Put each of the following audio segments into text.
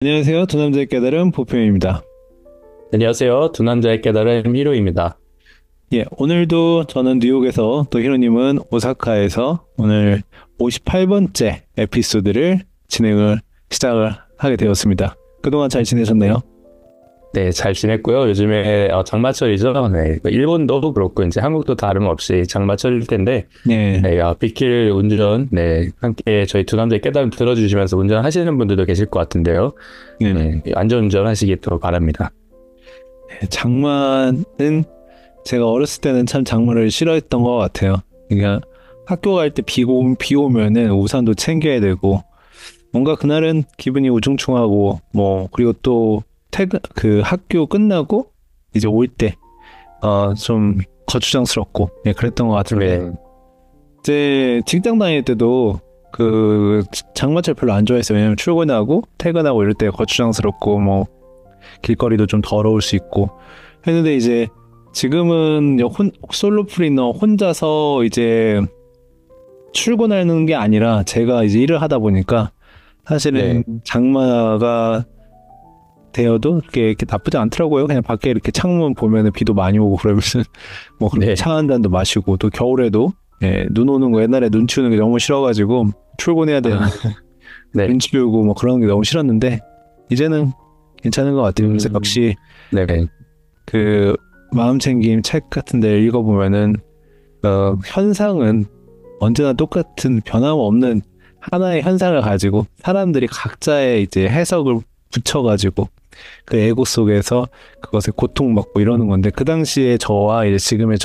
안녕하세요. 두 남자의 깨달음 보편입니다. 안녕하세요. 두 남자의 깨달음 히로입니다. 예, 오늘도 저는 뉴욕에서 또 히로님은 오사카에서 오늘 58번째 에피소드를 시작을 하게 되었습니다. 그동안 잘 지내셨나요? 네, 잘 지냈고요. 요즘에 장마철이죠. 네, 일본도 그렇고 이제 한국도 다름없이 장마철일 텐데, 네, 네, 빗길 운전, 네, 함께 저희 두 남자의 깨달음 들어주시면서 운전하시는 분들도 계실 것 같은데요. 네. 네, 안전운전 하시길 바랍니다. 장마는 제가 어렸을 때는 참 장마를 싫어했던 것 같아요. 그러니까 학교 갈 때 비 오면은 우산도 챙겨야 되고 뭔가 그날은 기분이 우중충하고 그리고 또 학교 끝나고 이제 올 때 좀 거추장스럽고 예, 그랬던 것 같은데 네, 이제 직장 다닐 때도 그 장마철 별로 안 좋아했어요. 왜냐면 출근하고 퇴근하고 이럴 때 거추장스럽고 길거리도 좀 더러울 수 있고 했는데 이제 지금은 솔로프리너 혼자서 이제 출근하는 게 아니라 제가 이제 일을 하다 보니까 사실은 네, 장마가 되어도 이렇게 나쁘지 않더라고요. 그냥 밖에 이렇게 창문 보면은 비도 많이 오고 그러면은 그렇게 네, 차 한 잔도 마시고 또 겨울에도 예, 눈 오는 거 옛날에 눈 치우는 게 너무 싫어가지고 출근해야 되는데 네, 눈 치우고 그런 게 너무 싫었는데 이제는 괜찮은 것 같아요. 그래서 음, 역시 네, 그 마음챙김 책 같은 데 읽어보면은 현상은 언제나 똑같은 변함없는 하나의 현상을 가지고 사람들이 각자의 이제 해석을 붙여가지고 그 에고 속에서 그것에 고통받고 이러는 건데 그 당시에 저와 이제 지금의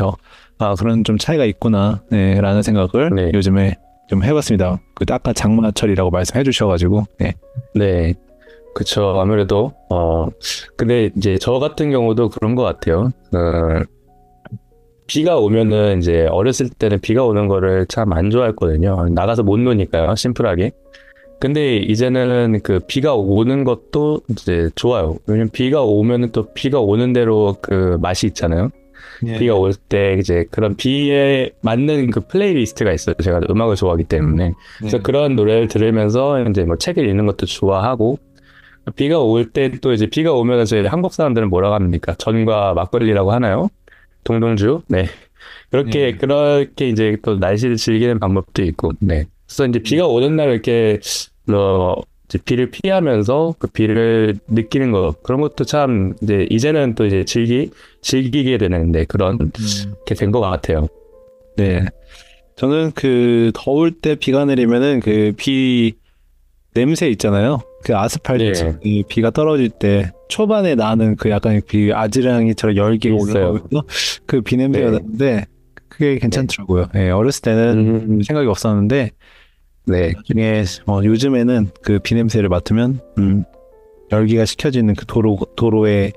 그런 좀 차이가 있구나 네, 라는 생각을 네, 요즘에 좀 해봤습니다. 그 아까 장마철이라고 말씀해 주셔가지고 네. 네. 그쵸. 아무래도, 근데 이제 저 같은 경우도 그런 것 같아요. 비가 오면은 이제 어렸을 때는 비가 오는 거를 참 안 좋아했거든요. 나가서 못 노니까요. 심플하게. 근데 이제는 그 비가 오는 것도 이제 좋아요. 왜냐면 비가 오면은 또 비가 오는 대로 그 맛이 있잖아요. 비가 네. 올 때 이제 그런 비에 맞는 그 플레이리스트가 있어요. 제가 음악을 좋아하기 때문에. 그래서 네. 그런 노래를 들으면서 이제 뭐 책을 읽는 것도 좋아하고 비가 올 때 또 이제 비가 오면은 저희 한국 사람들은 뭐라고 합니까? 전과 막걸리라고 하나요? 동동주? 네. 네. 그렇게 이제 또 날씨를 즐기는 방법도 있고, 네. 그래서 이제 네. 비가 오는 날 이렇게, 이제 비를 피하면서 그 비를 느끼는 거, 그런 것도 참, 이제 이제는 또 이제 즐기게 되는데 게 된 것 같아요. 네. 저는 그 더울 때 비가 내리면은 그 비 냄새 있잖아요. 그 아스팔트 네, 이 비가 떨어질 때 초반에 나는 그 약간 비 아지랑이처럼 열기가 있어요. 올라오면서 그 비 냄새가 네, 나는데 그게 네. 괜찮더라고요. 예, 어렸을 때는 음, 생각이 없었는데 네, 나중에 요즘에는 그 비 냄새를 맡으면 열기가 식혀지는 그 도로의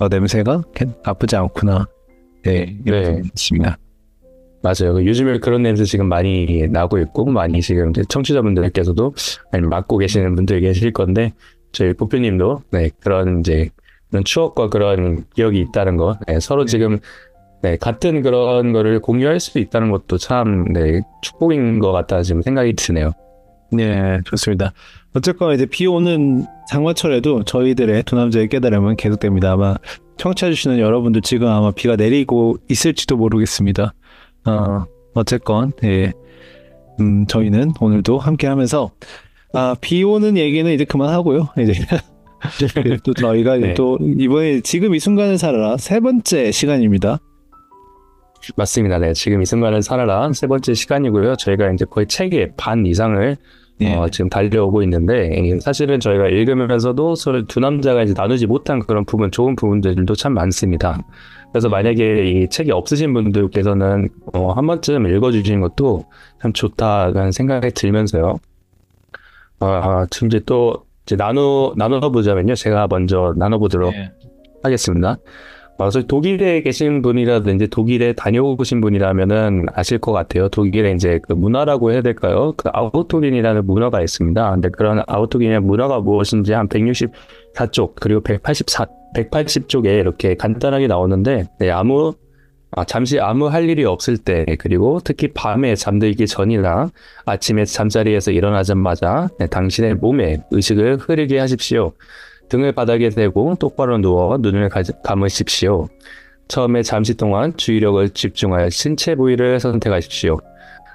냄새가 나쁘지 않구나. 네, 이런 네. 생각이 있습니다. 맞아요. 요즘에 그런 냄새 지금 많이 나고 있고, 많이 지금 이제 청취자분들께서도 아니면 맡고 계시는 분들 계실 건데, 저희 보표님도, 네, 그런 이제, 그런 추억과 그런 기억이 있다는 거, 네, 서로 네. 지금, 네, 같은 그런 거를 공유할 수 있다는 것도 참, 네, 축복인 것 같다 지금 생각이 드네요. 네, 좋습니다. 어쨌건 이제 비 오는 장마철에도 저희들의 두 남자의 깨달음은 계속됩니다. 아마 청취해주시는 여러분도 지금 아마 비가 내리고 있을지도 모르겠습니다. 어쨌건, 예, 저희는 오늘도 함께 하면서, 비 오는 얘기는 이제 그만하고요. 이제, 또 저희가 이제 네, 또 이번에 지금 이 순간을 살아라 세 번째 시간입니다. 맞습니다. 네, 지금 이 순간을 살아라 세 번째 시간이고요. 저희가 이제 거의 책의 반 이상을 예, 지금 달려오고 있는데, 사실은 저희가 읽으면서도 서로 두 남자가 이제 나누지 못한 그런 부분, 좋은 부분들도 참 많습니다. 그래서 예, 만약에 이 책이 없으신 분들께서는, 한 번쯤 읽어주시는 것도 참 좋다는 생각이 들면서요. 지금 이제 또, 이제 나눠보자면요. 제가 먼저 나눠보도록 예, 하겠습니다. 그래서 독일에 계신 분이라든지 독일에 다녀오신 분이라면은 아실 것 같아요. 독일에 이제 그 문화라고 해야 될까요? 그 아우토긴이라는 문화가 있습니다. 근데 그런 아우토긴의 문화가 무엇인지 한 164쪽 그리고 180쪽에 이렇게 간단하게 나오는데 네, 잠시 아무 할 일이 없을 때, 그리고 특히 밤에 잠들기 전이나 아침에 잠자리에서 일어나자마자 당신의 몸에 의식을 흐르게 하십시오. 등을 바닥에 대고 똑바로 누워 눈을 감으십시오. 처음에 잠시 동안 주의력을 집중하여 신체 부위를 선택하십시오.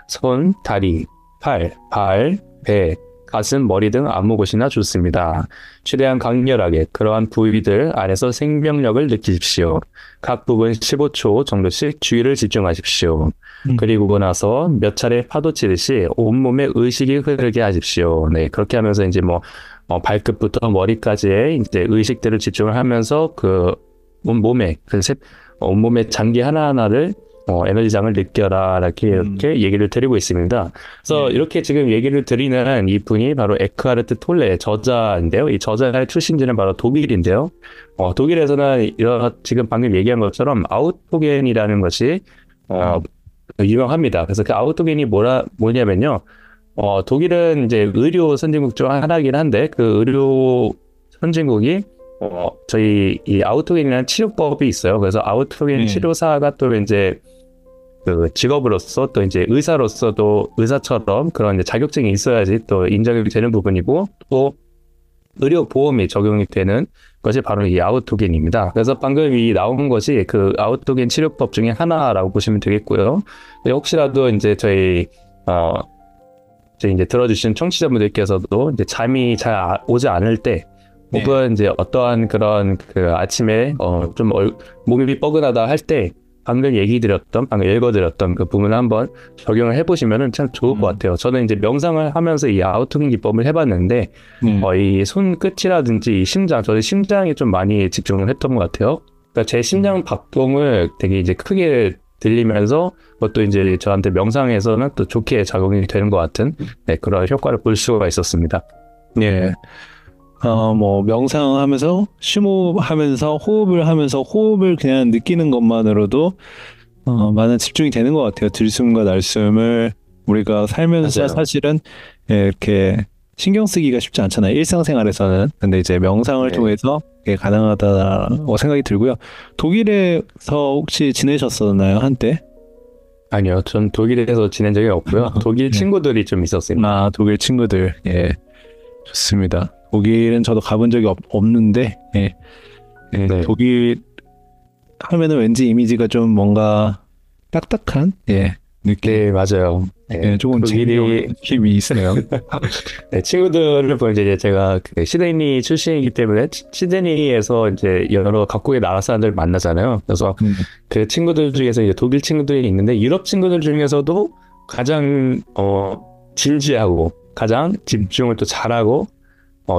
손, 다리, 팔, 발, 배, 가슴, 머리 등 아무 곳이나 좋습니다. 최대한 강렬하게 그러한 부위들 안에서 생명력을 느끼십시오. 각 부분 15초 정도씩 주의를 집중하십시오. 그리고 나서 몇 차례 파도 치듯이 온몸에 의식이 흐르게 하십시오. 네, 그렇게 하면서 이제 발끝부터 머리까지의 이제 의식들을 집중을 하면서 그 온몸에 온몸의 장기 하나하나를 에너지장을 느껴라 이렇게 얘기를 드리고 있습니다. 그래서 이렇게 지금 얘기를 드리는 이 분이 바로 에크하르트 톨레 저자인데요. 이 저자의 출신지는 바로 독일인데요. 독일에서는 지금 방금 얘기한 것처럼 아우토겐이라는 것이 유명합니다. 그래서 그 아우토겐이 뭐냐면요. 독일은 이제 의료 선진국 중 하나이긴 한데 그 의료 선진국이 저희 이 아우토겐이라는 치료법이 있어요. 그래서 아우토겐 치료사가 또 이제 그 직업으로서 또 이제 의사로서도 의사처럼 그런 이제 자격증이 있어야지 또 인정이 되는 부분이고 또 의료 보험이 적용이 되는 것이 바로 이 아우토겐입니다. 그래서 방금 이 나온 것이 그 아우토겐 치료법 중에 하나라고 보시면 되겠고요. 혹시라도 이제 저희 이제 들어주신 청취자분들께서도 이제 잠이 잘 오지 않을 때 혹은 이제 어떠한 그런 그 아침에 좀 몸이 뻐근하다 할 때 방금 읽어드렸던 그 부분을 한번 적용을 해보시면은 참 좋을 것 같아요. 저는 이제 명상을 하면서 이 아우토겐 기법을 해봤는데 이 손끝이라든지 이 심장, 저는 심장이 좀 많이 집중을 했던 것 같아요. 그러니까 제 심장 박동을 되게 이제 크게 들리면서 그것도 이제 저한테 명상에서는 또 좋게 작용이 되는 것 같은 그런 효과를 볼 수가 있었습니다. 예. 명상하면서 심호흡하면서 호흡을 그냥 느끼는 것만으로도 많은 집중이 되는 것 같아요. 들숨과 날숨을 우리가 살면서 맞아요. 사실은 이렇게 신경 쓰기가 쉽지 않잖아요. 일상생활에서는. 근데 이제 명상을 통해서 이게 가능하다고 생각이 들고요. 독일에서 혹시 지내셨었나요, 한때? 아니요, 전 독일에서 지낸 적이 없고요. 독일 친구들이 좀 있었습니다. 독일 친구들. 예. 좋습니다. 독일은 저도 가본 적이 없는데, 독일 하면은 왠지 이미지가 좀 뭔가 딱딱한, 느낌. 네, 맞아요. 조금 재미있는 느낌이 있어요. 친구들을 보면 이제 제가 그 시드니 출신이기 때문에 시드니에서 이제 여러 각국의 나라 사람들 만나잖아요. 그래서 그 친구들 중에서 이제 독일 친구들이 있는데 유럽 친구들 중에서도 가장 진지하고 가장 집중을 또 잘하고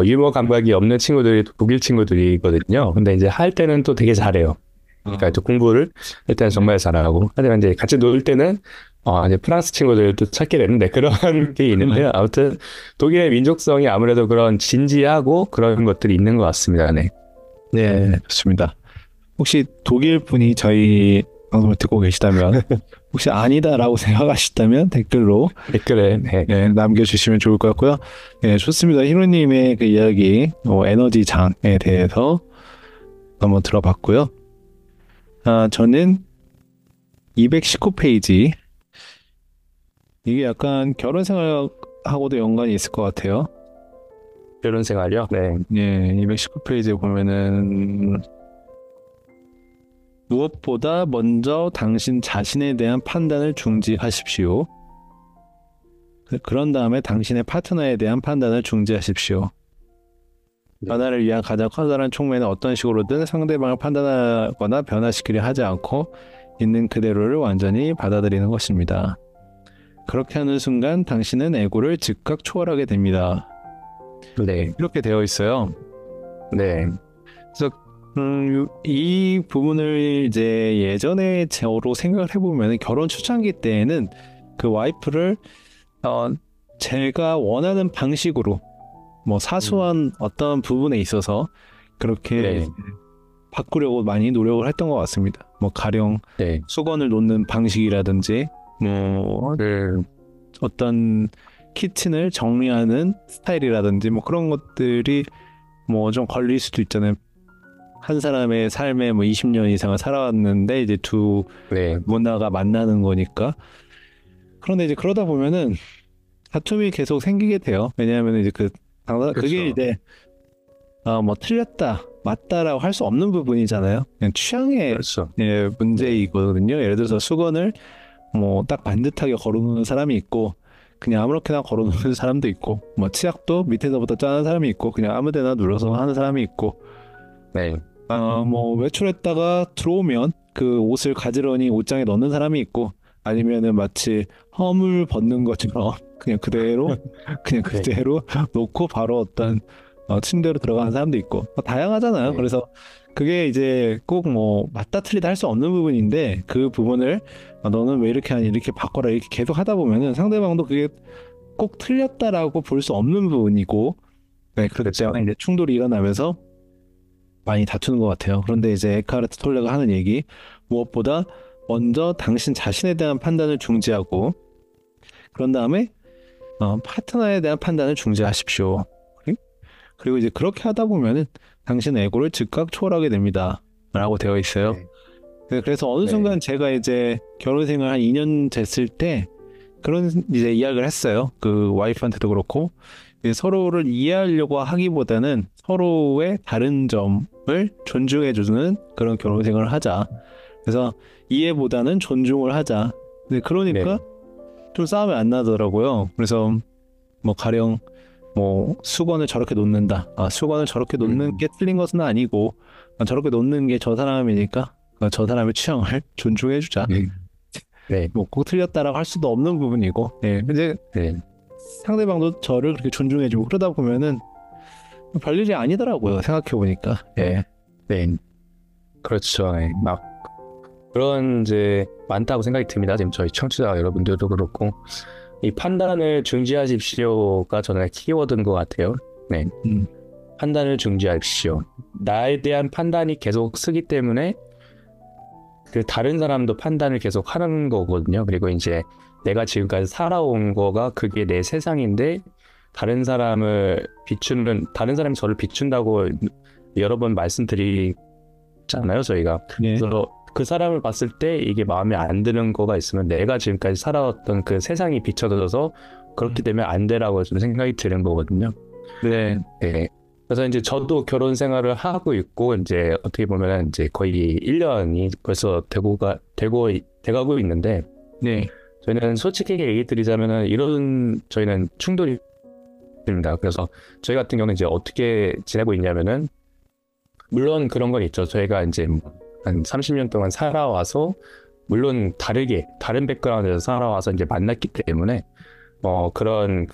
유머 감각이 없는 친구들이 독일 친구들이거든요. 근데 이제 할 때는 또 되게 잘해요. 그러니까 또 공부를 할 때는 정말 잘하고 하지만 이제 같이 놀 때는 이제 프랑스 친구들도 찾게 되는데 그런 게 있는데요. 아무튼 독일의 민족성이 아무래도 그런 진지하고 그런 것들이 있는 것 같습니다. 네. 네, 좋습니다. 혹시 독일 분이 저희 방송을 듣고 계시다면 혹시 아니다라고 생각하시다면 댓글에 남겨주시면 좋을 것 같고요. 네, 좋습니다. 히로님의 그 이야기 에너지 장에 대해서 한번 들어봤고요. 저는 219페이지 이게 약간 결혼 생활하고도 연관이 있을 것 같아요. 결혼 생활이요? 네. 219페이지에 보면은 무엇보다 먼저 당신 자신에 대한 판단을 중지하십시오. 그런 다음에 당신의 파트너에 대한 판단을 중지하십시오. 변화를 위한 가장 커다란 촉매는 어떤 식으로든 상대방을 판단하거나 변화시키려 하지 않고 있는 그대로를 완전히 받아들이는 것입니다. 그렇게 하는 순간 당신은 에고를 즉각 초월하게 됩니다. 네. 이렇게 되어 있어요. 네. 그래서 이 부분을 이제 예전에 저로 생각을 해보면 결혼 초창기 때에는 그 와이프를 제가 원하는 방식으로 사소한 어떤 부분에 있어서 그렇게 바꾸려고 많이 노력을 했던 것 같습니다. 가령 수건을 놓는 방식이라든지 어떤 키친을 정리하는 스타일이라든지 그런 것들이 좀 걸릴 수도 있잖아요. 한 사람의 삶에 뭐 20년 이상을 살아왔는데 이제 두 네, 문화가 만나는 거니까. 그런데 이제 그러다 보면은 다툼이 계속 생기게 돼요. 왜냐하면 이제 그게 그렇죠. 이제 뭐 틀렸다, 맞다라고 할 수 없는 부분이잖아요. 그냥 취향의 그렇죠. 문제이거든요. 예를 들어서 수건을 뭐 딱 반듯하게 걸어놓는 사람이 있고 그냥 아무렇게나 걸어놓는 사람도 있고 뭐 치약도 밑에서부터 짜는 사람이 있고 그냥 아무데나 눌러서 하는 사람이 있고 네, 뭐 외출했다가 들어오면 그 옷을 가지런히 옷장에 넣는 사람이 있고 아니면은 마치 허물 벗는 것처럼 그냥 그대로 네. 그냥 그대로 놓고 바로 어떤 침대로 들어가는 사람도 있고 다양하잖아요. 네. 그래서 그게 이제 꼭 뭐 맞다 틀리다 할 수 없는 부분인데 그 부분을 너는 왜 이렇게 하니 이렇게 바꿔라 이렇게 계속 하다 보면은 상대방도 그게 꼭 틀렸다라고 볼 수 없는 부분이고 네, 그렇기 때문에 이제 충돌이 일어나면서 많이 다투는 것 같아요. 그런데 이제 에카르트 톨레가 하는 얘기 무엇보다 먼저 당신 자신에 대한 판단을 중지하고 그런 다음에 파트너에 대한 판단을 중지하십시오. 그리고 이제 그렇게 하다 보면은 당신 에고를 즉각 초월하게 됩니다. 라고 되어 있어요. 그래서 어느 순간 제가 이제 결혼 생활 한 2년 됐을 때 그런 이제 이야기를 했어요. 그 와이프한테도 그렇고 서로를 이해하려고 하기보다는 서로의 다른 점을 존중해주는 그런 결혼 생활을 하자. 그래서 이해보다는 존중을 하자. 근데 그러니까 좀 싸움이 안 나더라고요. 그래서 뭐 가령 뭐 수건을 저렇게 놓는다. 수건을 저렇게 놓는 게 틀린 것은 아니고 저렇게 놓는 게 저 사람이니까 저 사람의 취향을 존중해주자. 네. 뭐 꼭 틀렸다라고 할 수도 없는 부분이고, 이제 상대방도 저를 그렇게 존중해주고 그러다 보면은 별일이 아니더라고요. 생각해 보니까. 네. 그렇죠. 막 그런 이제 많다고 생각이 듭니다. 지금 저희 청취자 여러분들도 그렇고 이 판단을 중지하십시오가 저는 키워드인 것 같아요. 네. 판단을 중지하십시오. 나에 대한 판단이 계속 쓰기 때문에 그 다른 사람도 판단을 계속 하는 거거든요. 그리고 이제 내가 지금까지 살아온 거가 그게 내 세상인데 다른 사람이 저를 비춘다고 여러 번 말씀드리잖아요, 저희가. 그래서 그 사람을 봤을 때 이게 마음에 안 드는 거가 있으면 내가 지금까지 살아왔던 그 세상이 비춰져서 그렇게 되면 안 되라고 좀 생각이 드는 거거든요. 네. 그래서 이제 저도 결혼 생활을 하고 있고 이제 어떻게 보면 이제 거의 1년이 벌써 돼가고 있는데, 저희는 솔직히 얘기 드리자면은 저희는 충돌이 있습니다. 그래서 저희 같은 경우는 이제 어떻게 지내고 있냐면은 물론 그런 건 있죠. 저희가 이제 한 30년 동안 살아와서 물론 다른 백그라운드에서 살아와서 이제 만났기 때문에 그런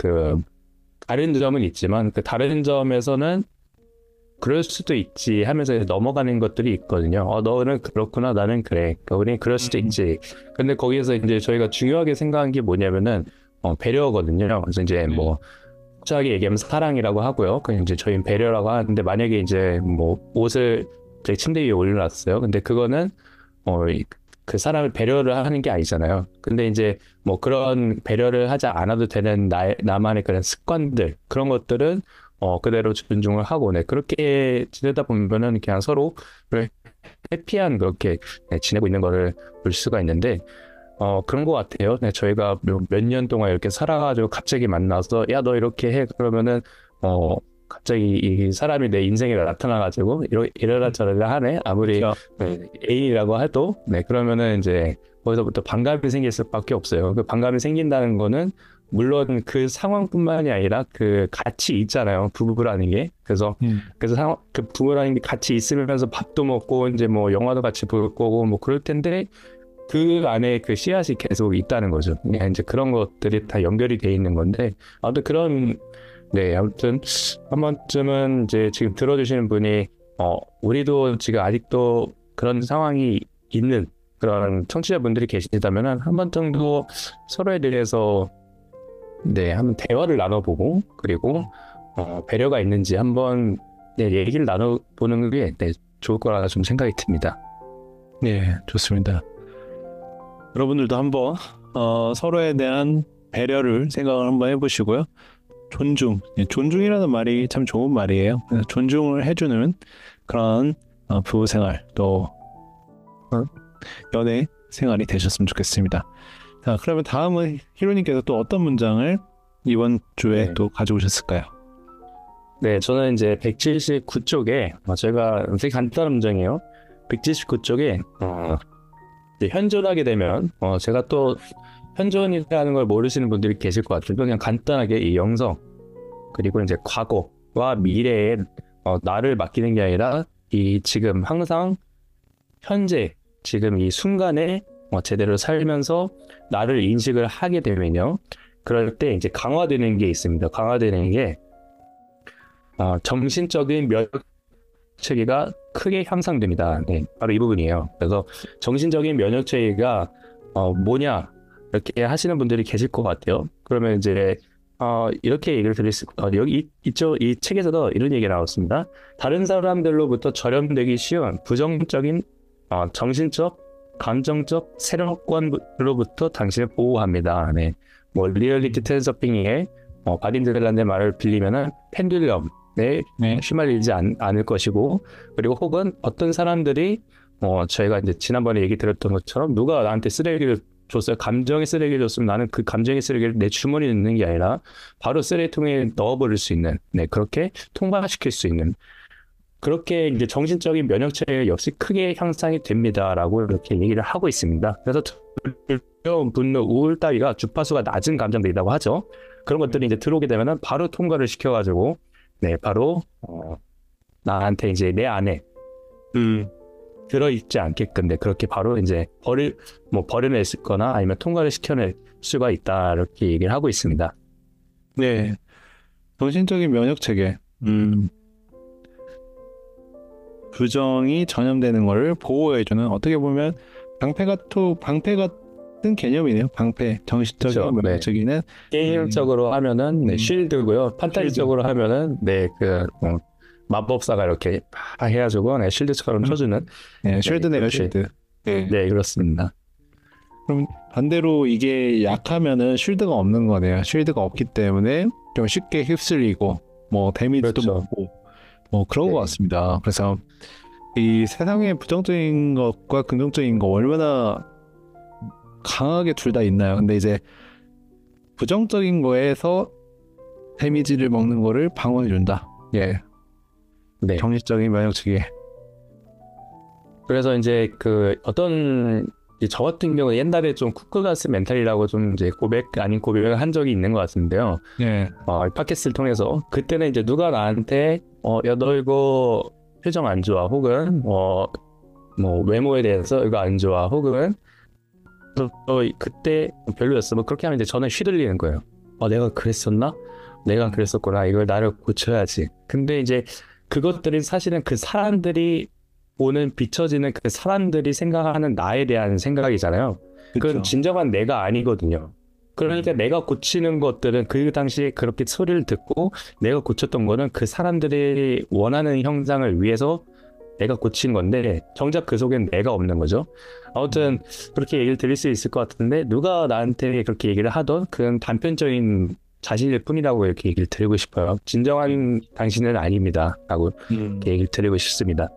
다른 점은 있지만 그 다른 점에서는 그럴 수도 있지 하면서 넘어가는 것들이 있거든요. 너는 그렇구나, 나는 그래. 그러니까 우리는 그럴 수도 있지. 근데 거기에서 이제 저희가 중요하게 생각한 게 뭐냐면은 배려거든요. 그래서 이제 뭐 확실하게 얘기하면 사랑이라고 하고요. 그냥 이제 저희는 배려라고 하는데 만약에 이제 뭐 옷을 제 침대 위에 올려놨어요. 근데 그거는 그 사람을 배려를 하는 게 아니잖아요. 근데 이제 뭐 그런 배려를 하지 않아도 되는 나만의 그런 습관들, 그런 것들은 그대로 존중을 하고, 그렇게 지내다 보면은 그냥 서로를 해피한 그렇게 지내고 있는 거를 볼 수가 있는데, 그런 것 같아요. 저희가 몇 년 동안 이렇게 살아가지고 갑자기 만나서, 야, 너 이렇게 해. 그러면은, 갑자기 이 사람이 내 인생에 나타나가지고 이러라 저러라 하네. 아무리 애인이라고 해도 그러면은 이제 거기서부터 반감이 생길 수밖에 없어요. 그 반감이 생긴다는 거는 물론 그 상황뿐만이 아니라 그 같이 있잖아요. 부부라는 게. 그래서 그 부부라는 게 같이 있으면서 밥도 먹고 이제 뭐 영화도 같이 볼 거고 뭐 그럴 텐데 그 안에 그 씨앗이 계속 있다는 거죠. 그냥 이제 그런 것들이 다 연결이 돼 있는 건데 아무튼 아무튼 한 번쯤은 이제 지금 들어주시는 분이 우리도 지금 아직도 그런 상황이 있는 그런 청취자분들이 계시다면은 한 번 정도 서로에 대해서 한번 대화를 나눠보고 그리고 배려가 있는지 한번 얘기를 나눠보는 게 좋을 거라 좀 생각이 듭니다. 네, 좋습니다. 여러분들도 한번 서로에 대한 배려를 생각을 한번 해보시고요. 존중이라는 말이 참 좋은 말이에요. 존중을 해주는 그런 부부 생활 또 연애 생활이 되셨으면 좋겠습니다. 자, 그러면 다음은 히로님께서 또 어떤 문장을 이번 주에 네. 또 가져오셨을까요? 네, 저는 이제 179쪽에 제가 되게 간단한 문장이에요. 179쪽에 이제 현존하게 되면 제가 또 현존이라는 걸 모르시는 분들이 계실 것 같아요. 그냥 간단하게 이 영성 그리고 이제 과거와 미래에 나를 맡기는 게 아니라 이 지금 항상 현재 지금 이 순간에 제대로 살면서 나를 인식을 하게 되면요. 그럴 때 이제 강화되는 게 있습니다. 강화되는 게 정신적인 면역 체계가 크게 향상됩니다. 네, 바로 이 부분이에요. 그래서 정신적인 면역 체계가 뭐냐 이렇게 하시는 분들이 계실 것 같아요. 그러면 이제 이렇게 얘기를 드릴 수 여기 이 책에서도 이런 얘기가 나왔습니다. 다른 사람들로부터 절연되기 쉬운 부정적인 정신적, 감정적 세력관으로부터 당신을 보호합니다. 네, 뭐 리얼리티 트랜서핑의 바딘들란의 말을 빌리면은 펜듈럼 네, 휘말리지 않을 것이고, 그리고 혹은 어떤 사람들이 저희가 이제 지난번에 얘기 드렸던 것처럼 누가 나한테 쓰레기를 줬어요. 감정의 쓰레기를 줬으면 나는 그 감정의 쓰레기를 내 주머니에 넣는 게 아니라 바로 쓰레기통에 넣어버릴 수 있는, 네, 그렇게 통과시킬 수 있는 그렇게 이제 정신적인 면역체계 역시 크게 향상이 됩니다라고 이렇게 얘기를 하고 있습니다. 그래서 두려움, 분노, 우울 따위가 주파수가 낮은 감정들이라고 하죠. 그런 것들이 이제 들어오게 되면은 바로 통과를 시켜가지고 네, 바로 나한테 이제 내 안에 들어있지 않게끔 네, 그렇게 바로 이제 버려냈거나 아니면 통과를 시켜낼 수가 있다 이렇게 얘기를 하고 있습니다. 네, 정신적인 면역 체계, 부정이 전염되는 것을 보호해주는 어떻게 보면 방패 같은 개념이네요. 방패, 정신적인 그렇죠. 면역 네. 체계는 게임적으로 하면은 네, 쉴드고요. 판타지적으로 하면은 네, 마법사가 이렇게 해가지고 네, 쉴드처럼 쳐주는 네, 쉴드네요, 그렇게. 쉴드. 네. 네, 그렇습니다. 그럼 반대로 이게 약하면은 쉴드가 없는 거네요. 쉴드가 없기 때문에 좀 쉽게 휩쓸리고 뭐 데미지도 그렇죠. 먹고 뭐 그런 것 네. 같습니다. 그래서 이 세상에 부정적인 것과 긍정적인 거 얼마나 강하게 둘 다 있나요? 근데 이제 부정적인 거에서 데미지를 먹는 거를 방어해 준다. 예, 네. 정신적인 면역 체계. 그래서 이제 저 같은 경우 옛날에 좀 쿠클라스 멘탈이라고 좀 이제 고백을 한 적이 있는 것 같은데요. 예, 팟캐스트를 통해서 그때는 이제 누가 나한테 야, 너 이거 표정 안 좋아 혹은 뭐 외모에 대해서 이거 안 좋아 혹은 너 그때 별로였어 뭐 그렇게 하면 이제 저는 휘둘리는 거예요. 내가 그랬었나? 내가 그랬었구나. 이걸 나를 고쳐야지. 근데 이제 그것들이 사실은 그 사람들이 비춰지는 그 사람들이 생각하는 나에 대한 생각이잖아요. 그건 그쵸. 진정한 내가 아니거든요. 그러니까 내가 고치는 것들은 그 당시에 그렇게 소리를 듣고 내가 고쳤던 거는 그 사람들이 원하는 형상을 위해서 내가 고친 건데 정작 그 속엔 내가 없는 거죠. 아무튼 그렇게 얘기를 드릴 수 있을 것 같은데 누가 나한테 그렇게 얘기를 하던 그건 단편적인 자신일 뿐이라고 이렇게 얘기를 드리고 싶어요. 진정한 당신은 아닙니다 라고 이렇게 얘기를 드리고 싶습니다.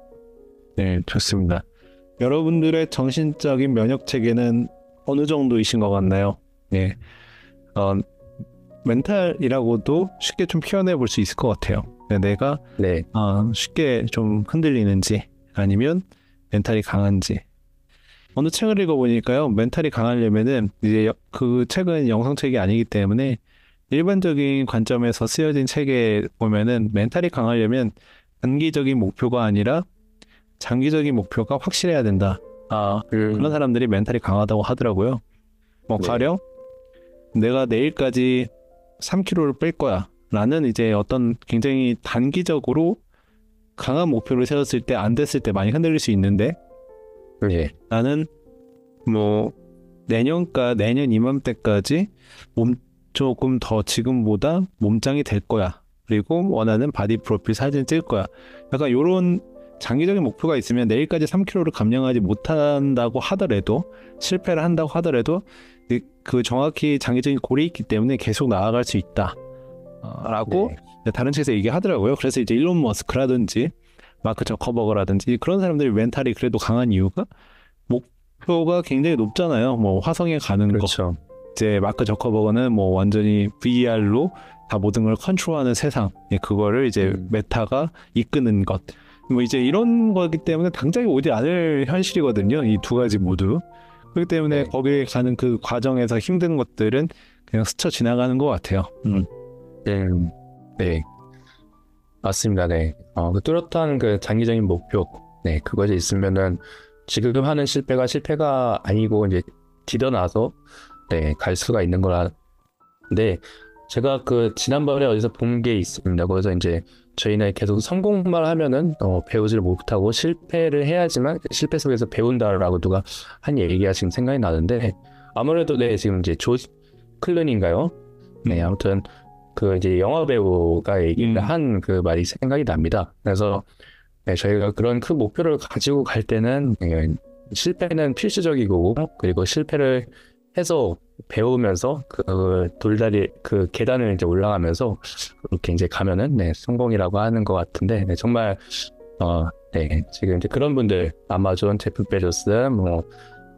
네, 좋습니다. 여러분들의 정신적인 면역 체계는 어느 정도이신 것 같나요? 예, 멘탈이라고도 쉽게 좀 표현해 볼 수 있을 것 같아요. 내가 네. 쉽게 좀 흔들리는지 아니면 멘탈이 강한지. 어느 책을 읽어보니까요, 멘탈이 강하려면은 이제 그 책은 영성책이 아니기 때문에 일반적인 관점에서 쓰여진 책에 보면은 멘탈이 강하려면 단기적인 목표가 아니라 장기적인 목표가 확실해야 된다. 그런 사람들이 멘탈이 강하다고 하더라고요. 뭐 네. 가령 내가 내일까지 3kg를 뺄 거야 라는 이제 어떤 굉장히 단기적으로 강한 목표를 세웠을 때 안 됐을 때 많이 흔들릴 수 있는데 네. 나는 뭐 내년 이맘때까지 조금 더 지금보다 몸짱이 될 거야. 그리고 원하는 바디 프로필 사진 찍을 거야. 약간 요런 장기적인 목표가 있으면 내일까지 3kg를 감량하지 못한다고 하더라도 실패를 한다고 하더라도 그 정확히 장기적인 골이 있기 때문에 계속 나아갈 수 있다. 라고 네. 다른 책에서 얘기하더라고요. 그래서 이제 일론 머스크라든지 마크 저커버그라든지 그런 사람들이 멘탈이 그래도 강한 이유가 목표가 굉장히 높잖아요. 뭐 화성에 가는 거. 그렇죠. 이제 마크 저커버그는 뭐 완전히 VR로 다 모든 걸 컨트롤하는 세상. 예, 그거를 이제 메타가 이끄는 것. 뭐 이제 이런 거기 때문에 당장에 오지 않을 현실이거든요. 이 두 가지 모두. 그렇기 때문에 네. 거기에 가는 그 과정에서 힘든 것들은 그냥 스쳐 지나가는 것 같아요. 네. 네. 맞습니다. 네. 그 뚜렷한 그 장기적인 목표, 네, 그것이 있으면은 지금 하는 실패가 아니고 이제 뒤져나서 네, 갈 수가 있는 거라. 근데 제가 그 지난번에 어디서 본 게 있습니다. 그래서 이제 저희는 계속 성공만 하면은 배우지를 못하고 실패를 해야지만 실패 속에서 배운다라고 누가 한 얘기가 지금 생각이 나는데 아무래도 네, 지금 이제 조 클룬인가요? 네, 아무튼 그 이제 영화 배우가 얘기를 한 그 말이 생각이 납니다. 그래서 네, 저희가 그런 큰 목표를 가지고 갈 때는 네, 실패는 필수적이고 그리고 실패를 해서 배우면서 그 돌다리 그 계단을 이제 올라가면서 그렇게 이제 가면은 네, 성공이라고 하는 것 같은데 네, 정말 네, 지금 이제 그런 분들 아마존 제프 베조스 뭐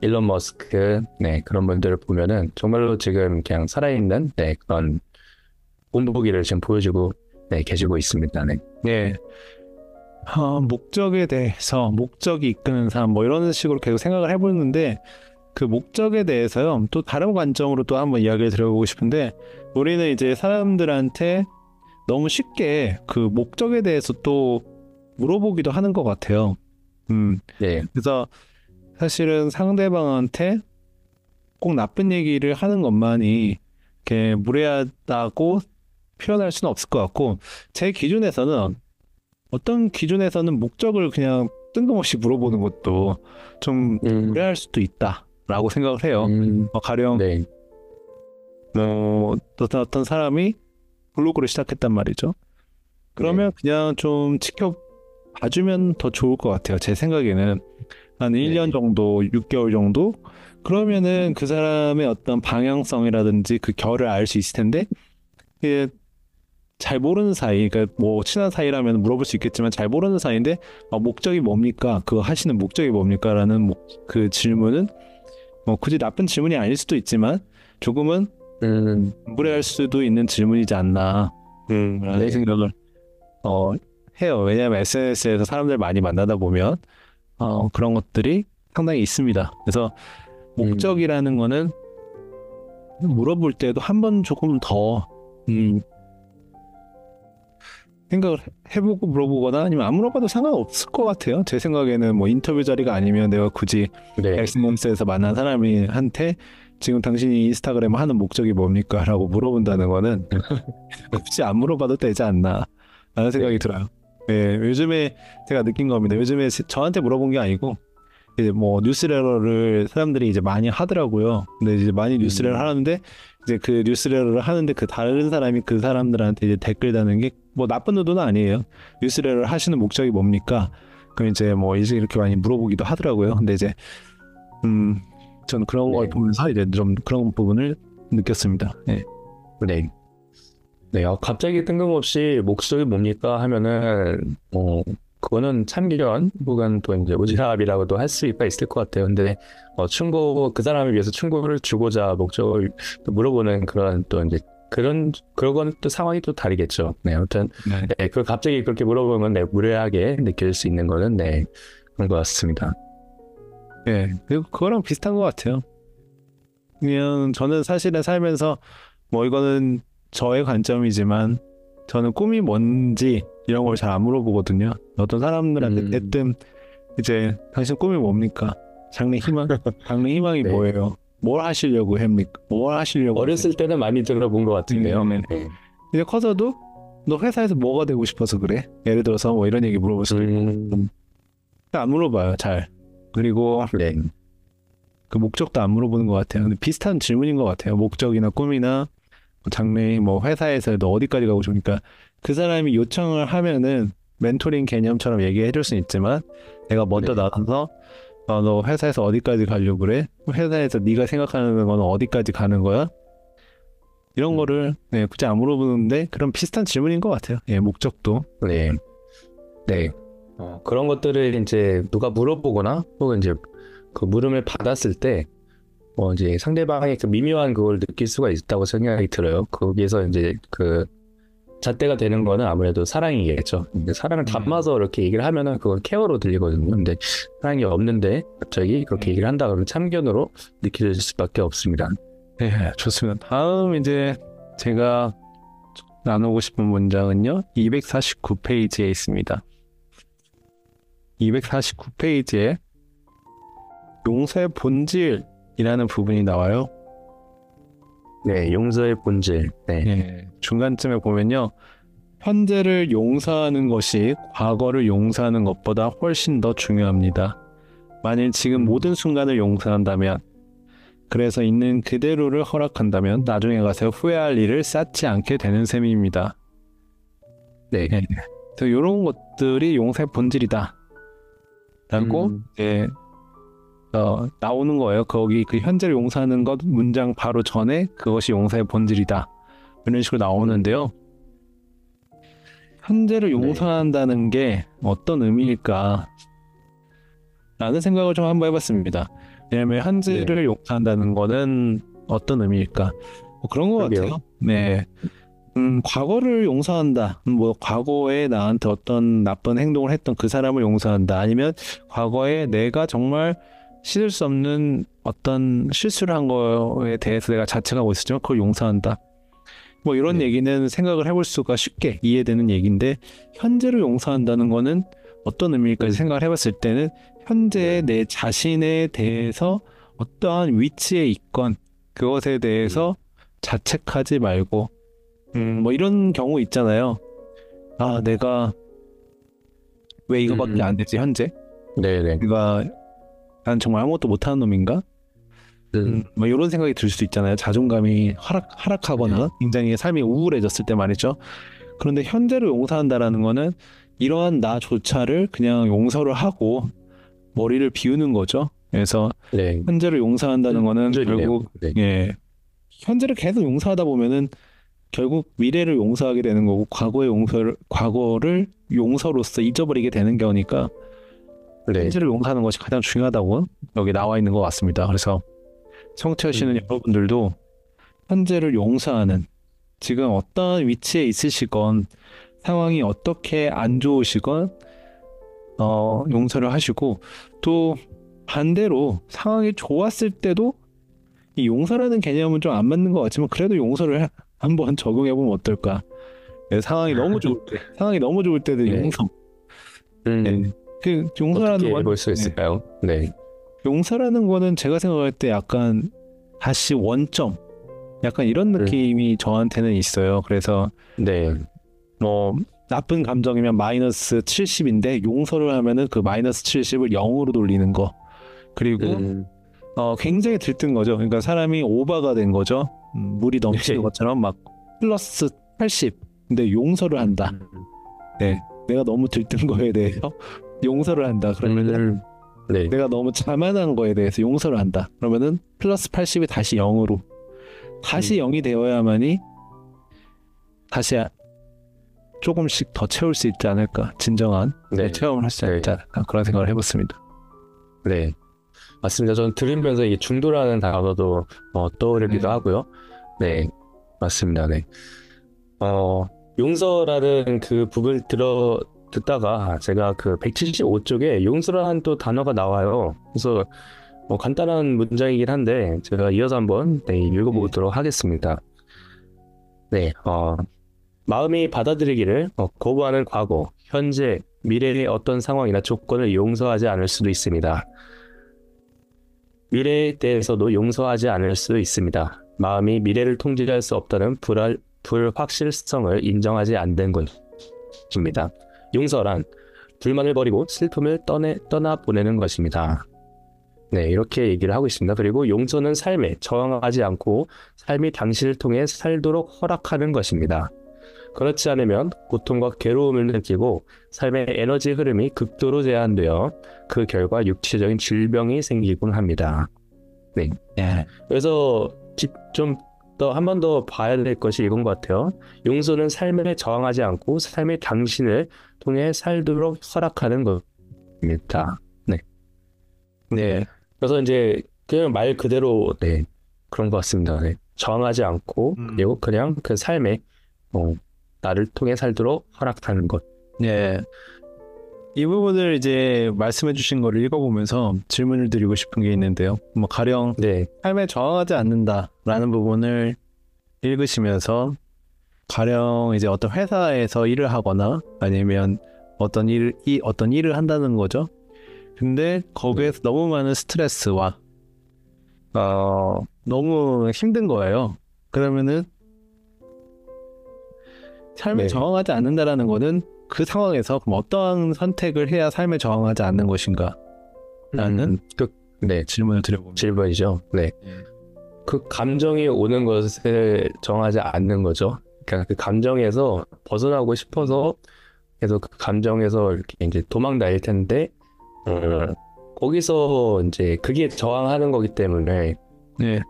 일론 머스크 네, 그런 분들을 보면은 정말로 지금 그냥 살아있는 네, 그런 본보기를 지금 보여주고 네, 계시고 있습니다. 네. 네. 목적에 대해서 목적이 이끄는 사람 뭐 이런 식으로 계속 생각을 해보는데 그 목적에 대해서요 또 다른 관점으로 또 한번 이야기를 드려보고 싶은데 우리는 이제 사람들한테 너무 쉽게 그 목적에 대해서 또 물어보기도 하는 것 같아요. 네. 그래서 사실은 상대방한테 꼭 나쁜 얘기를 하는 것만이 이렇게 무례하다고 표현할 수는 없을 것 같고 제 기준에서는 어떤 기준에서는 목적을 그냥 뜬금없이 물어보는 것도 좀 무례할 수도 있다라고 생각을 해요. 가령 네. 어떤 사람이 블로그를 시작했단 말이죠. 그러면 그냥 좀 지켜봐주면 더 좋을 것 같아요. 제 생각에는 한 1년 정도, 6개월 정도 그러면은 그 사람의 어떤 방향성이라든지 그 결을 알 수 있을 텐데 이게 잘 모르는 사이, 그러니까 뭐 친한 사이라면 물어볼 수 있겠지만 잘 모르는 사이인데 목적이 뭡니까? 그거 하시는 목적이 뭡니까? 라는 그 질문은 뭐 굳이 나쁜 질문이 아닐 수도 있지만 조금은 무례할 수도 있는 질문이지 않나 라는 생각을 해요. 왜냐하면 SNS에서 사람들 많이 만나다 보면 그런 것들이 상당히 있습니다. 그래서 목적이라는 거는 물어볼 때도 한 번 조금 더 생각을 해보고 물어보거나 아니면 안 물어봐도 상관없을 것 같아요. 제 생각에는 뭐 인터뷰 자리가 아니면 내가 굳이 SNS에서 만난 사람이 한테 지금 당신이 인스타그램 하는 목적이 뭡니까? 라고 물어본다는 거는 굳이 안 물어봐도 되지 않나 라는 생각이 들어요. 네, 요즘에 제가 느낀 겁니다. 요즘에 저한테 물어본 게 아니고 이제 뭐 뉴스레터를 사람들이 이제 많이 하더라고요. 근데 이제 많이 뉴스레터를 하는데 이제 그 뉴스레터를 하는데 그 다른 사람이 그 사람들한테 이제 댓글 다는 게 뭐 나쁜 의도는 아니에요. 뉴스레터를 하시는 목적이 뭡니까? 그럼 이제 뭐 이제 이렇게 많이 물어보기도 하더라고요. 근데 이제 저는 그런 걸 보면서 이제 좀 그런 부분을 느꼈습니다. 네. 네. 네, 갑자기 뜬금없이 목적이 뭡니까 하면은 그거는 참기련 혹은 또 이제 오지랖이라고도 할 수가 있을 것 같아요. 근데 충고 그 사람을 위해서 충고를 주고자 목적을 또 물어보는 그런 또 이제 그런 거는 또 상황이 또 다르겠죠. 네, 아무튼 네, 그걸 갑자기 그렇게 물어보면 네, 무례하게 느낄 수 있는 거는 네 그런 것 같습니다. 네, 그리고 그거랑 비슷한 것 같아요. 그냥 저는 사실은 살면서 뭐 이거는 저의 관점이지만 저는 꿈이 뭔지 이런 걸 잘 안 물어보거든요. 어떤 사람들한테 대뜸 이제 당신 꿈이 뭡니까? 장래 희망이 네. 뭐예요? 뭘 하시려고 합니까? 뭘 하시려고 어렸을 때는 많이 들어본 것 같은데요. 네. 이제 커서도 너 회사에서 뭐가 되고 싶어서 그래? 예를 들어서 뭐 이런 얘기 물어볼 수도 있고 안 물어봐요 잘. 그리고 그 목적도 안 물어보는 것 같아요. 근데 비슷한 질문인 것 같아요. 목적이나 꿈이나 장래 뭐 회사에서 너 어디까지 가고 싶으니까 그 사람이 요청을 하면은 멘토링 개념처럼 얘기해 줄 수는 있지만 내가 먼저 나가서 너 회사에서 어디까지 가려고 그래? 회사에서 네가 생각하는 건 어디까지 가는 거야? 이런 거를 굳이 안 물어보는데 그런 비슷한 질문인 것 같아요. 예, 목적도. 네. 그런 것들을 이제 누가 물어보거나 혹은 이제 그 물음을 받았을 때 이제 상대방의 그 미묘한 그걸 느낄 수가 있다고 생각이 들어요. 거기에서 이제 그 잣대가 되는 거는 아무래도 사랑이겠죠. 근데 사랑을 담아서 이렇게 얘기를 하면은 그건 케어로 들리거든요. 근데 사랑이 없는데 갑자기 그렇게 얘기를 한다 그러면 참견으로 느껴질 수밖에 없습니다. 네, 좋습니다. 다음 이제 제가 나누고 싶은 문장은요, 249페이지에 있습니다. 249페이지에 용서의 본질이라는 부분이 나와요. 네, 용서의 본질. 네. 네, 중간쯤에 보면요, 현재를 용서하는 것이 과거를 용서하는 것보다 훨씬 더 중요합니다. 만일 지금 모든 순간을 용서한다면, 그래서 있는 그대로를 허락한다면 나중에 가서 후회할 일을 쌓지 않게 되는 셈입니다. 네. 네. 그래서 이런 것들이 용서의 본질이다 라고 이제 나오는 거예요. 거기 그 현재를 용서하는 것 문장 바로 전에 그것이 용서의 본질이다 이런 식으로 나오는데요. 현재를 용서한다는 게 어떤 의미일까 라는 생각을 좀 한번 해봤습니다. 왜냐하면 현재를 용서한다는 거는 어떤 의미일까? 뭐 그런 것 같아요. 네. 과거를 용서한다. 뭐 과거에 나한테 어떤 나쁜 행동을 했던 그 사람을 용서한다. 아니면 과거에 내가 정말 씻을 수 없는 어떤 실수를 한 거에 대해서 내가 자책하고 있었지만 그걸 용서한다. 뭐 이런 얘기는 생각을 해볼 수가 쉽게 이해되는 얘기인데, 현재를 용서한다는 거는 어떤 의미일까 생각을 해봤을 때는 현재 내 자신에 대해서 어떠한 위치에 있건 그것에 대해서 자책하지 말고, 뭐 이런 경우 있잖아요. 아, 내가 왜 이거밖에 안 되지 현재? 네네. 난 정말 아무것도 못하는 놈인가? 뭐 이런 생각이 들 수도 있잖아요. 자존감이 하락하거나 굉장히 삶이 우울해졌을 때 말이죠. 그런데 현재를 용서한다라는 거는 이러한 나조차를 그냥 용서를 하고 머리를 비우는 거죠. 그래서 현재를 용서한다는 거는 결국 현재를 계속 용서하다 보면은 결국 미래를 용서하게 되는 거고 과거를 용서로서 잊어버리게 되는 거니까 현재를 용서하는 것이 가장 중요하다고 여기 나와 있는 것 같습니다. 그래서 청취하시는 여러분들도 현재를 용서하는, 지금 어떤 위치에 있으시건 상황이 어떻게 안 좋으시건 용서를 하시고, 또 반대로 상황이 좋았을 때도 이 용서라는 개념은 좀 안 맞는 것 같지만 그래도 용서를 한번 적용해보면 어떨까. 상황이 너무 좋을 때도 용서. 그 용서라는 건 볼 수 있을까요? 용서라는 거는 제가 생각할 때 약간 다시 원점, 약간 이런 느낌이 저한테는 있어요. 그래서 뭐 나쁜 감정이면 마이너스 70인데 용서를 하면은 그 마이너스 70을 0으로 돌리는 거. 그리고 굉장히 들뜬 거죠. 그러니까 사람이 오바가 된 거죠. 물이 넘치는 것처럼 막 플러스 80. 근데 용서를 한다. 내가 너무 들뜬 거에 대해서 용서를 한다. 그러면은 내가 너무 자만한 거에 대해서 용서를 한다. 그러면은 플러스 80이 다시 0으로 다시 0이 되어야만이 다시 조금씩 더 채울 수 있지 않을까. 진정한 체험을 할 수 있지 않을까. 그런 생각을 해봤습니다. 네, 맞습니다. 저는 들으면서 이 중도라는 단어도 떠오르기도 하고요. 네, 맞습니다. 네. 용서라는 그 부분을 듣다가 제가 그 175쪽에 용서라는 또 단어가 나와요. 그래서 간단한 문장이긴 한데 제가 이어서 한번 읽어보도록 하겠습니다. 마음이 받아들이기를 거부하는 과거, 현재, 미래의 어떤 상황이나 조건을 용서하지 않을 수도 있습니다. 미래에 대해서도 용서하지 않을 수 있습니다. 마음이 미래를 통제할 수 없다는 불확실성을 인정하지 않는 것입니다. 용서란 불만을 버리고 슬픔을 떠나보내는 것입니다. 이렇게 얘기를 하고 있습니다. 그리고 용서는 삶에 저항하지 않고 삶이 당신을 통해 살도록 허락하는 것입니다. 그렇지 않으면 고통과 괴로움을 느끼고 삶의 에너지 흐름이 극도로 제한되어 그 결과 육체적인 질병이 생기곤 합니다. 그래서 좀 또 한 번 더 봐야 될 것이 이건 것 같아요. 용서는 삶에 저항하지 않고 삶의 당신을 통해 살도록 허락하는 겁니다. 네. 네. 그래서 이제 그냥 말 그대로 네 그런 것 같습니다. 네. 저항하지 않고 그리고 그냥 그 삶에 나를 통해 살도록 허락하는 것. 네. 이 부분을 이제 말씀해 주신 거를 읽어보면서 질문을 드리고 싶은 게 있는데요. 뭐 가령 네, 삶에 저항하지 않는다라는 부분을 읽으시면서 가령 이제 어떤 회사에서 일을 하거나 아니면 어떤 일을 한다는 거죠. 근데 거기에서 너무 많은 스트레스와 너무 힘든 거예요. 그러면은 삶에 네. 저항하지 않는다라는 거는 그 상황에서 그럼 어떠한 선택을 해야 삶에 저항하지 않는 것인가? 라는 네 질문을 드려봅니다. 질문이죠. 네. 그 감정이 오는 것을 정하지 않는 거죠. 그러니까 그 감정에서 벗어나고 싶어서 계속 그 감정에서 이렇게 이제 도망 다닐 텐데 거기서 이제 그게 저항하는 거기 때문에 네.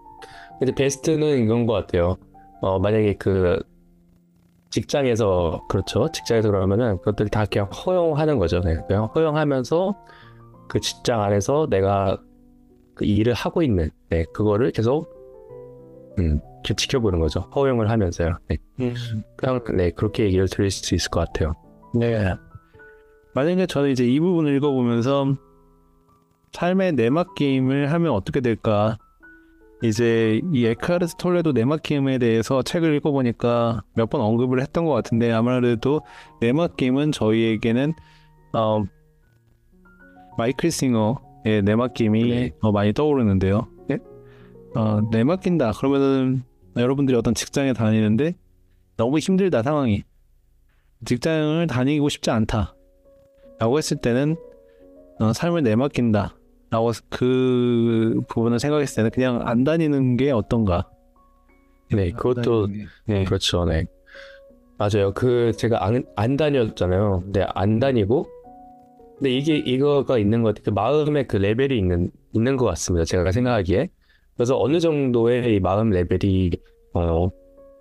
이제 베스트는 이건 것 같아요. 만약에 그 직장에서 그렇죠. 직장에서 그러면은 그것들 다 그냥 허용하는 거죠. 네. 그냥 허용하면서 그 직장 안에서 내가 그 일을 하고 있는 그거를 계속 이렇게 지켜보는 거죠. 허용을 하면서요. 네. 그냥 그렇게 얘기를 드릴 수 있을 것 같아요. 네. 만약에 저는 이제 이 부분을 읽어보면서 삶의 내맡김을 하면 어떻게 될까? 이제 이 에카르트 톨레도 내맡김에 대해서 책을 읽어보니까 몇 번 언급을 했던 것 같은데 아무래도 내맡김은 저희에게는 마이클 싱어의 내맡김이 많이 떠오르는데요. 네? 내맡긴다. 그러면은 여러분들이 어떤 직장에 다니는데 너무 힘들다 상황이. 직장을 다니고 싶지 않다. 라고 했을 때는 삶을 내맡긴다. 라고 그 부분을 생각했을 때는 그냥 안 다니는 게 어떤가. 네, 그것도 네. 그렇죠. 네. 맞아요. 그 제가 안 다녔잖아요. 근데 안 다니고 근데 이거가 있는 것 같아요. 그 마음의 그 레벨이 있는 것 같습니다. 제가 생각하기에. 그래서 어느 정도의 이 마음 레벨이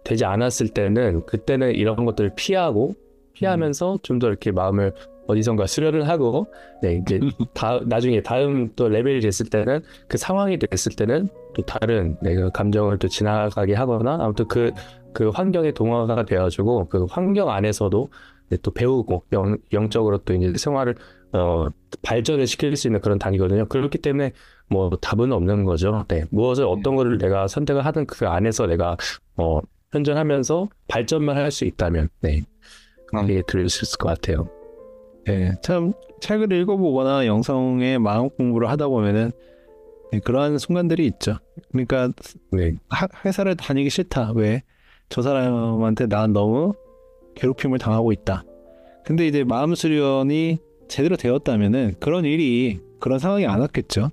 되지 않았을 때는 그때는 이런 것들을 피하면서 좀 더 이렇게 마음을 어디선가 수련을 하고 이제 나중에 다음 또 레벨이 됐을 때는 그 상황이 됐을 때는 또 다른 그 감정을 또 지나가게 하거나 아무튼 그 환경에 동화가 되어가지고 그 환경 안에서도 또 배우고 영적으로 또 이제 생활을 발전을 시킬 수 있는 그런 단계거든요. 그렇기 때문에 뭐 답은 없는 거죠. 네, 무엇을 어떤 거를 내가 선택을 하든 그 안에서 내가 현존하면서 발전만 할 수 있다면 그렇게 들을 수 있을 것 같아요. 네, 참 책을 읽어보거나 영성의 마음 공부를 하다 보면은 그러한 순간들이 있죠. 그러니까 회사를 다니기 싫다. 왜? 저 사람한테 난 너무 괴롭힘을 당하고 있다. 근데 이제 마음 수련이 제대로 되었다면은 그런 상황이 안 왔겠죠.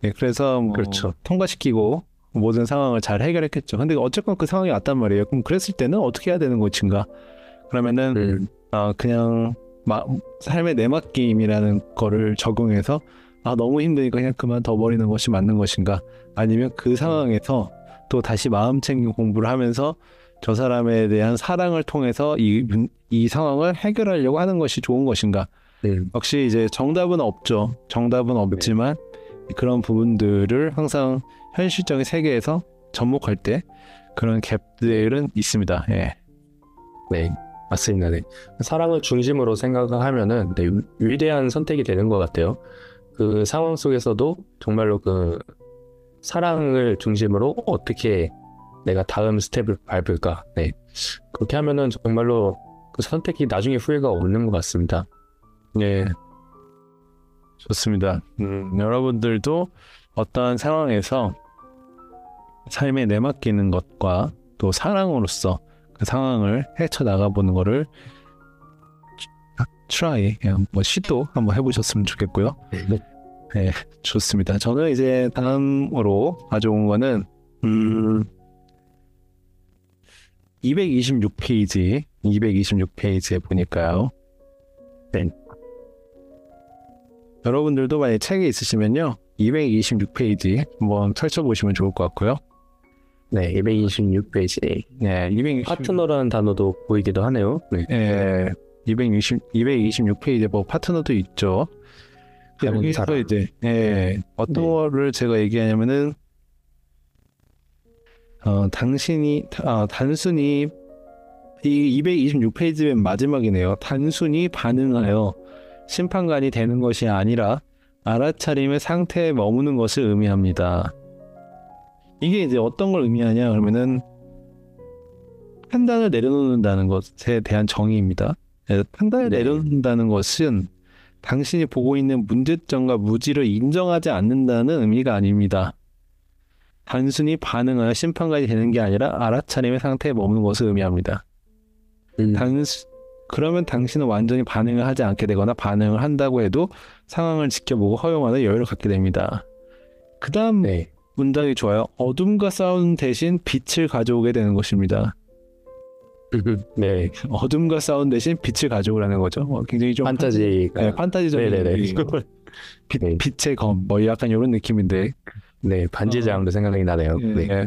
네, 그래서 뭐 그렇죠. 통과시키고 모든 상황을 잘 해결했겠죠. 근데 어쨌건 그 상황이 왔단 말이에요. 그럼 그랬을 때는 어떻게 해야 되는 것인가? 그러면은 그냥 삶의 내맡김이라는 거를 적용해서 너무 힘드니까 그냥 그만둬버리는 것이 맞는 것인가? 아니면 그 상황에서 또 다시 마음 챙김 공부를 하면서 저 사람에 대한 사랑을 통해서 이 상황을 해결하려고 하는 것이 좋은 것인가? 역시 이제 정답은 없죠. 정답은 없지만 그런 부분들을 항상 현실적인 세계에서 접목할 때 그런 갭들은 있습니다. 예. 네, 맞습니다. 네. 사랑을 중심으로 생각을 하면은 위대한 선택이 되는 것 같아요. 그 상황 속에서도 정말로 그 사랑을 중심으로 어떻게 내가 다음 스텝을 밟을까. 네. 그렇게 하면은 정말로 그 선택이 나중에 후회가 없는 것 같습니다. 네. 좋습니다. 여러분들도 어떠한 상황에서 삶에 내맡기는 것과 또 사랑으로서 그 상황을 헤쳐나가보는 거를 시도 한번 해보셨으면 좋겠고요. 네, 좋습니다. 저는 이제 다음으로 가져온 거는 226페이지에 보니까요. 네. 여러분들도 만약에 책이 있으시면요. 226페이지 한번 펼쳐보시면 좋을 것 같고요. 네, 226페이지. 네, 220, 파트너라는 단어도 보이기도 하네요. 네. 네, 226페이지에 뭐 파트너도 있죠. 여기서 사람. 이제 어떤 네. 거를 제가 얘기하냐면은 단순히 이 226페이지 맨 마지막이네요. 단순히 반응하여 심판관이 되는 것이 아니라 알아차림의 상태에 머무는 것을 의미합니다. 이게 이제 어떤 걸 의미하냐 그러면은 판단을 내려놓는다는 것에 대한 정의입니다. 판단을 네. 내려놓는다는 것은 당신이 보고 있는 문제점과 무지를 인정하지 않는다는 의미가 아닙니다. 단순히 반응하여 심판관이 되는 게 아니라 알아차림의 상태에 머무는 것을 의미합니다. 그러면 당신은 완전히 반응을 하지 않게 되거나 반응을 한다고 해도 상황을 지켜보고 허용하는 여유를 갖게 됩니다. 그 다음 네. 문장이 좋아요. 어둠과 싸우는 대신 빛을 가져오게 되는 것입니다. 네. 어둠과 싸운 대신 빛을 가져오라는 거죠. 굉장히 좀 판타지가. 판타지적인 네네네. 네. 빛의 검, 뭐 약간 이런 느낌인데 네, 반지장도 생각이 나네요. 네.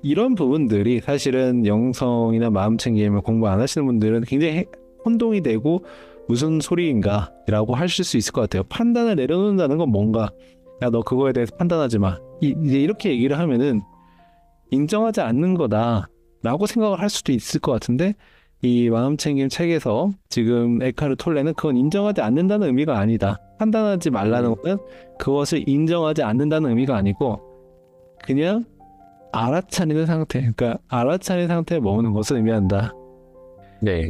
이런 부분들이 사실은 영성이나 마음챙김을 공부 안 하시는 분들은 굉장히 혼동이 되고 무슨 소리인가 라고 하실 수 있을 것 같아요. 판단을 내려놓는다는 건 뭔가, 야, 너 그거에 대해서 판단하지 마. 이제 이렇게 얘기를 하면은 인정하지 않는 거다 라고 생각을 할 수도 있을 것 같은데, 이 마음챙김 책에서 지금 에카르 톨레는 그건 인정하지 않는다는 의미가 아니다. 판단하지 말라는 거는 그것을 인정하지 않는다는 의미가 아니고 그냥 알아차리는 상태, 그러니까 알아차리는 상태에 머무는 것을 의미한다. 네.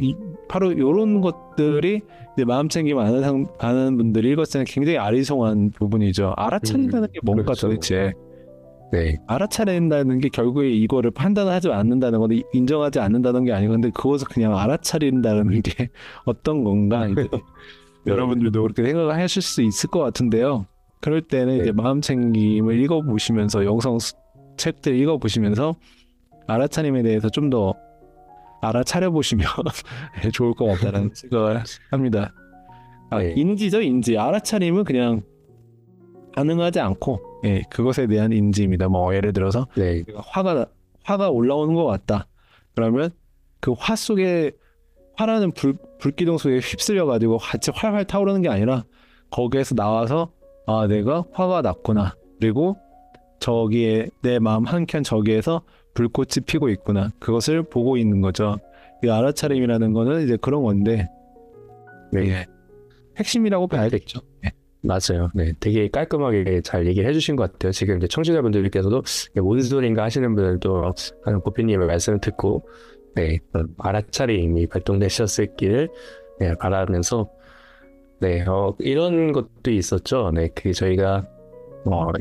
바로 이런 것들이 이제 마음챙김 아는 분들이 읽었을 때는 굉장히 아리송한 부분이죠. 알아차린다는 게 뭔가 그렇죠. 도대체. 네. 알아차린다는 게 결국에 이거를 판단하지 않는다는 건데 인정하지 않는다는 게 아니고 근데 그것을 그냥 알아차린다는 게 어떤 건가 이제 여러분들도 그렇게 생각을 하실 수 있을 것 같은데요. 그럴 때는 이제 마음챙김을 읽어보시면서 영성 책들 읽어보시면서 알아차림에 대해서 좀 더 알아차려 보시면 좋을 것 같다는 생각을 합니다. 네. 인지죠, 인지. 알아차림은 그냥 반응하지 않고, 그것에 대한 인지입니다. 뭐 예를 들어서 네. 화가 올라오는 것 같다. 그러면 그 화 속에 화라는 불기둥 속에 휩쓸려 가지고 같이 활활 타오르는 게 아니라 거기에서 나와서 아, 내가 화가 났구나. 그리고 저기에 내 마음 한켠 저기에서 불꽃이 피고 있구나. 그것을 보고 있는 거죠. 이 알아차림이라는 거는 이제 그런 건데, 네. 핵심이라고 봐야겠죠. 맞아요. 네. 되게 깔끔하게 잘 얘기를 해주신 것 같아요. 지금 이제 청취자분들께서도 뭔 소린가 하시는 분들도 방금 고피님의 말씀을 듣고, 네. 알아차림이 발동되셨을길, 네, 바라면서, 네. 이런 것도 있었죠. 네. 저희가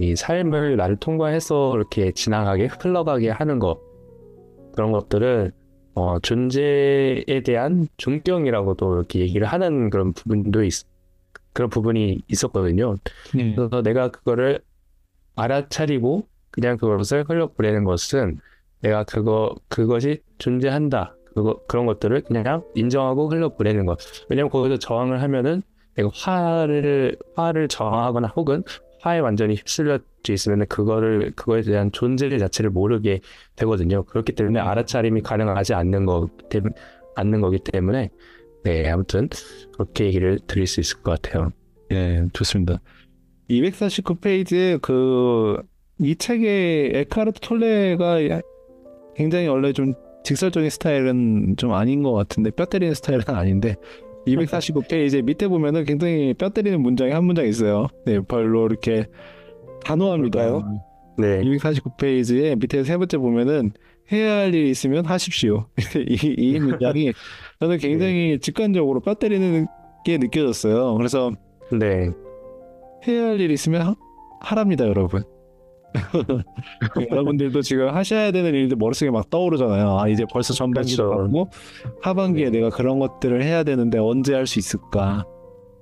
이 삶을 나를 통과해서 이렇게 지나가게 흘러가게 하는 것 그런 것들을 존재에 대한 존경이라고도 이렇게 얘기를 하는 그런 그런 부분이 있었거든요. 그래서 내가 그거를 알아차리고 그냥 그것을 흘려보내는 것은 내가 그것이 존재한다. 그런 것들을 그냥 인정하고 흘려보내는 것. 왜냐면 거기서 저항을 하면은 내가 화를 저항하거나 혹은 화에 완전히 휩쓸려져 있으면 그거에 대한 존재 자체를 모르게 되거든요. 그렇기 때문에 알아차림이 가능하지 않는 거기 때문에 네, 아무튼 그렇게 얘기를 드릴 수 있을 것 같아요. 네, 좋습니다. 249페이지에 이 책의 에카르트 톨레가 굉장히 원래 좀 직설적인 스타일은 좀 아닌 것 같은데 뼈 때리는 스타일은 아닌데 249페이지 밑에 보면은 굉장히 뼈 때리는 문장이 한 문장 있어요. 네, 별로 이렇게 단호합니다. 네. 249페이지에 밑에 세 번째 보면은 해야 할 일이 있으면 하십시오. 이 문장이 저는 굉장히 직관적으로 뼈 때리는 게 느껴졌어요. 그래서 네. 해야 할 일이 있으면 하랍니다, 여러분. 여러분들도 지금 하셔야 되는 일들 머릿속에 막 떠오르잖아요. 아, 이제 벌써 전반기도 가고 하반기에 내가 그런 것들을 해야 되는데 언제 할 수 있을까?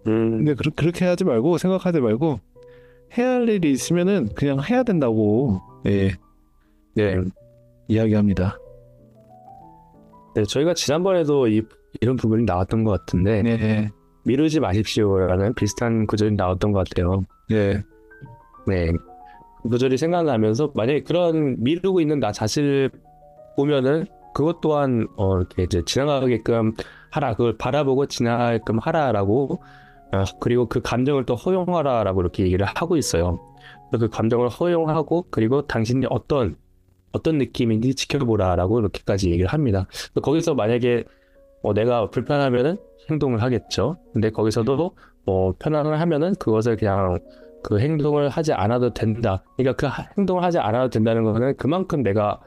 근데 그렇게 하지 말고 생각하지 말고 해야 할 일이 있으면은 그냥 해야 된다고 네, 이야기합니다. 네, 저희가 지난번에도 이런 부분이 나왔던 것 같은데 네, 미루지 마십시오라는 비슷한 구절이 나왔던 것 같아요. 네, 네. 구절이 생각나면서 만약에 그런 미루고 있는 나 자신을 보면은 그것 또한 이렇게 이제 지나가게끔 하라. 그걸 바라보고 지나가게끔 하라라고 그리고 그 감정을 또 허용하라라고 이렇게 얘기를 하고 있어요. 그래서 그 감정을 허용하고 그리고 당신이 어떤 느낌인지 지켜보라라고 이렇게까지 얘기를 합니다. 거기서 만약에 내가 불편하면은 행동을 하겠죠. 근데 거기서도 편안을 하면은 그것을 그냥 그 행동을 하지 않아도 된다. 그러니까 그 행동을 하지 않아도 된다는 거는 그만큼 내가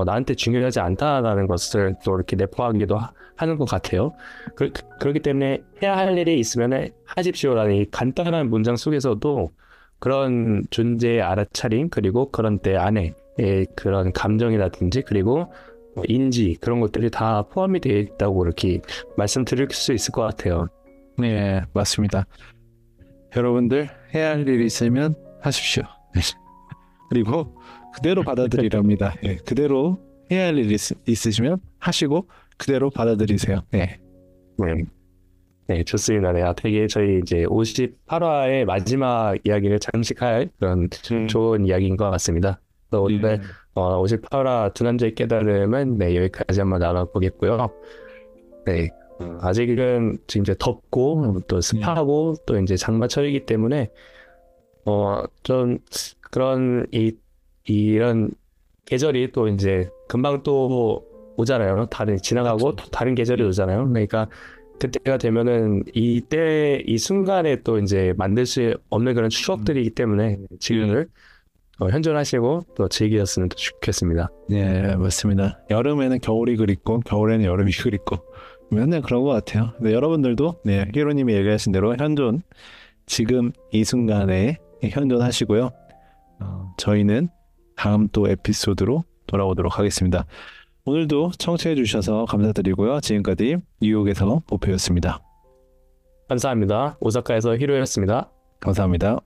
나한테 중요하지 않다라는 것을 또 이렇게 내포하기도 하는 것 같아요. 그렇기 때문에 해야 할 일이 있으면 하십시오라는 이 간단한 문장 속에서도 그런 존재의 알아차림 그리고 그런 때 안에 그런 감정이라든지 그리고 인지 그런 것들이 다 포함이 되어 있다고 이렇게 말씀드릴 수 있을 것 같아요. 네, 맞습니다. 여러분들 해야 할 일이 있으면 하십시오. 그리고 그대로 받아들이랍니다. 네, 그대로 해야 할 일이 있으시면 하시고 그대로 받아들이세요. 네. 네, 좋습니다. 네, 되게 저희 이제 58화의 마지막 이야기를 장식할 그런 좋은 이야기인 것 같습니다. 또 오늘 58화 두 남자의 깨달음은 네, 여기까지 한번 나눠보겠고요. 네, 아직은 지금 이제 덥고 또 습하고 또 이제 장마철이기 때문에 좀 그런 이런 계절이 또 이제 금방 또 오잖아요. 지나가고 또 다른 계절이 오잖아요. 그러니까 그때가 되면은 이때 이 순간에 또 이제 만들 수 없는 그런 추억들이기 때문에 지금을 현존하시고 또 즐기셨으면 좋겠습니다. 네, 맞습니다. 여름에는 겨울이 그립고 겨울에는 여름이 그립고 맨날 그런 것 같아요. 네, 여러분들도 네, 히로님이 얘기하신 대로 현존 지금 이 순간에 현존하시고요. 저희는 다음 또 에피소드로 돌아오도록 하겠습니다. 오늘도 청취해 주셔서 감사드리고요. 지금까지 뉴욕에서 보표였습니다. 감사합니다. 오사카에서 히로였습니다. 감사합니다.